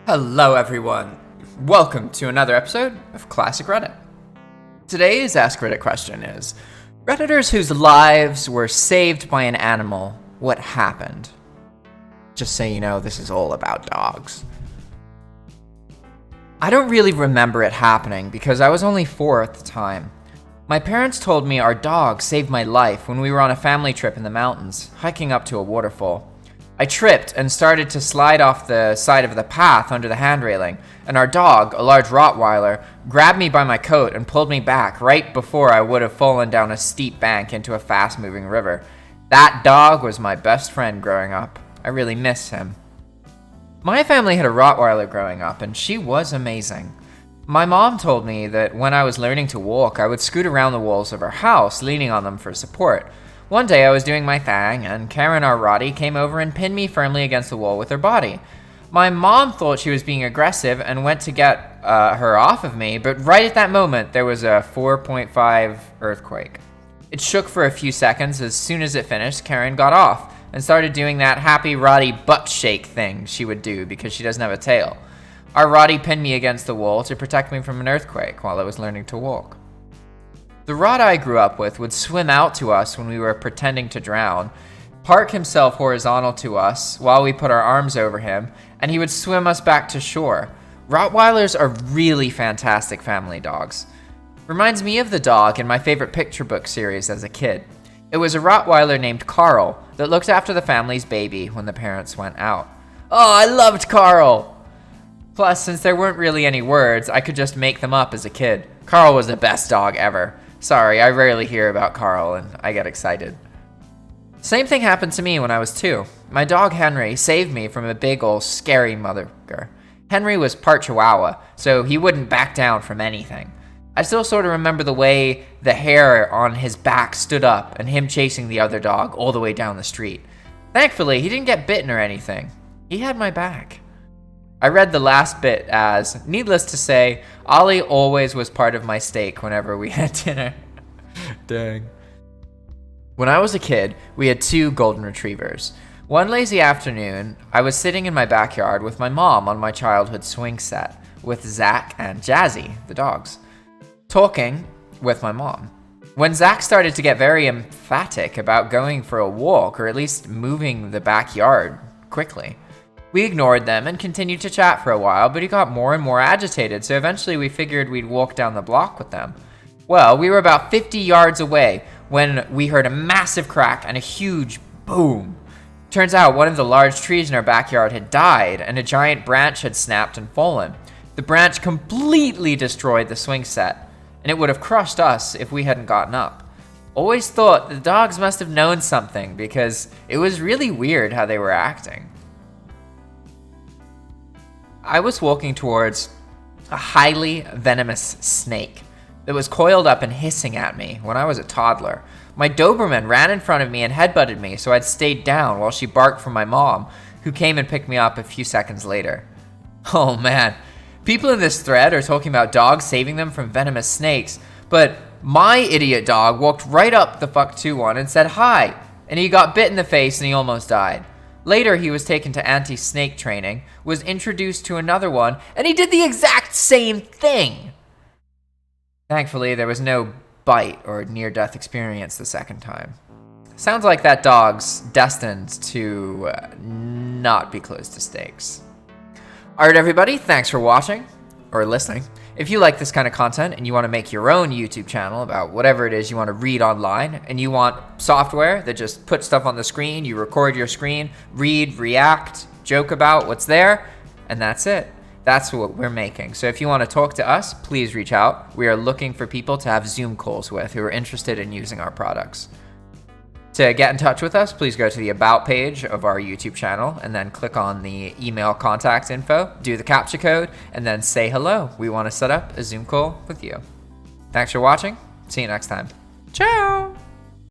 Hello everyone, welcome to another episode of Classic Reddit. Today's Ask Reddit question is, Redditors whose lives were saved by an animal, what happened? Just so you know, this is all about dogs. I don't really remember it happening because I was only 4 at the time. My parents told me our dog saved my life when we were on a family trip in the mountains, hiking up to a waterfall. I tripped and started to slide off the side of the path under the hand railing, and our dog, a large Rottweiler, grabbed me by my coat and pulled me back right before I would have fallen down a steep bank into a fast-moving river. That dog was my best friend growing up. I really miss him. My family had a Rottweiler growing up, and she was amazing. My mom told me that when I was learning to walk, I would scoot around the walls of our house, leaning on them for support. One day I was doing my thang, and Karin, our rottie, came over and pinned me firmly against the wall with her body. My mom thought she was being aggressive and went to get her off of me, but right at that moment, there was a 4.5 earthquake. It shook for a few seconds. As soon as it finished, Karin got off and started doing that happy rottie-butt-shake thing she would do because she doesn't have a tail. Our rottie pinned me against the wall to protect me from an earthquake while I was learning to walk. The Rott I grew up with would swim out to us when we were pretending to drown, park himself horizontal to us while we put our arms over him, and he would swim us back to shore. Rottweilers are really fantastic family dogs. Reminds me of the dog in my favorite picture book series as a kid. It was a Rottweiler named Carl that looked after the family's baby when the parents went out. Oh, I loved Carl! Plus, since there weren't really any words, I could just make them up as a kid. Carl was the best dog ever. Sorry, I rarely hear about Carl and I get excited. Same thing happened to me when I was 2. My dog Henry saved me from a big ol' scary motherfucker. Henry was part chihuahua, so he wouldn't back down from anything. I still sort of remember the way the hair on his back stood up and him chasing the other dog all the way down the street. Thankfully, he didn't get bitten or anything. He had my back. I read the last bit as, needless to say, Ollie always was part of my steak whenever we had dinner. Dang. When I was a kid, we had 2 golden retrievers. One lazy afternoon, I was sitting in my backyard with my mom on my childhood swing set, with Zack and Jazzie, the dogs, talking with my mom. When Zack started to get very emphatic about going for a walk, or at least moving the backyard quickly, we ignored them and continued to chat for a while, but he got more and more agitated, so eventually we figured we'd walk down the block with them. Well, we were about 50 yards away when we heard a massive crack and a huge boom. Turns out one of the large trees in our backyard had died, and a giant branch had snapped and fallen. The branch completely destroyed the swing set, and it would have crushed us if we hadn't gotten up. Always thought the dogs must have known something because it was really weird how they were acting. I was walking towards a highly venomous snake that was coiled up and hissing at me when I was a toddler. My Doberman ran in front of me and headbutted me, so I'd stayed down while she barked for my mom, who came and picked me up a few seconds later. Oh man, people in this thread are talking about dogs saving them from venomous snakes, but my idiot dog walked right up the fuck to one and said hi, and he got bit in the face and he almost died. Later, he was taken to anti-snake training, was introduced to another one, and he did the exact same thing. Thankfully, there was no bite or near-death experience the second time. Sounds like that dog's destined to not be close to snakes. Alright everybody, thanks for watching, or listening. If you like this kind of content and you want to make your own YouTube channel about whatever it is you want to read online, and you want software that just puts stuff on the screen, you record your screen, read, react, joke about what's there, and that's it. That's what we're making. So if you want to talk to us, please reach out. We are looking for people to have Zoom calls with who are interested in using our products. To get in touch with us, please go to the About page of our YouTube channel and then click on the email contact info, do the CAPTCHA code, and then say hello. We want to set up a Zoom call with you. Thanks for watching. See you next time. Ciao!